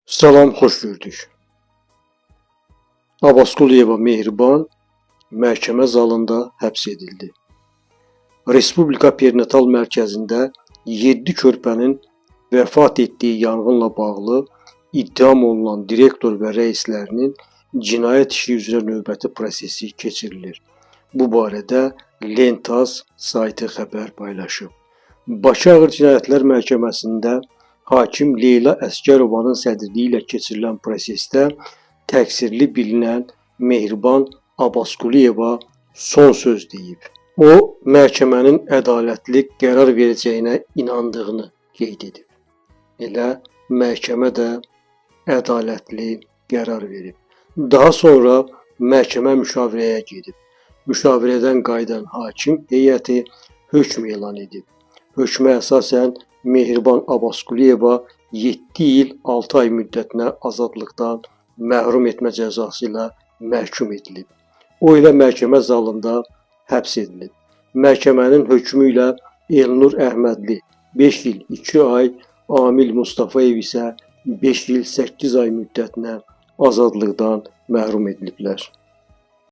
Salam, xoş gördük. Abbasquliyeva Mehriban məhkəmə zalında həbs edildi. Respublika Perinatal Mərkəzində 7 körpənin vəfat etdiyi yanğınla bağlı ittiham olunan direktor və rəislərinin cinayət işi üzrə növbəti prosesi keçirilir. Bu barədə Lentaz saytı xəbər paylaşıb. Bakı Ağır Cinayətlər Məhkəməsində hakim Leyla Əsgərovanın sədrliyi ilə keçirilən prosesdə təqsirli bilinən Mehriban Abbasquliyeva son söz deyib. O, məhkəmənin ədalətli qərar verəcəyinə inandığını qeyd edib. Elə məhkəmə də ədalətli qərar verib. Daha sonra məhkəmə müşavirəyə gedib. Müşavirədən qayıdan hakim heyəti hökm elan edib. Hökmə əsasən Mehriban Abbasquliyeva 7 il 6 ay müddətinə azadlıqdan məhrum etmə cəzası ilə məhkum edilib. O ilə məhkəmə zalında həbs edilib. Məhkəmənin hökmü ilə Elnur Əhmədli 5 il 2 ay, Amil Mustafayev isə 5 il 8 ay müddətinə azadlıqdan məhrum ediliblər.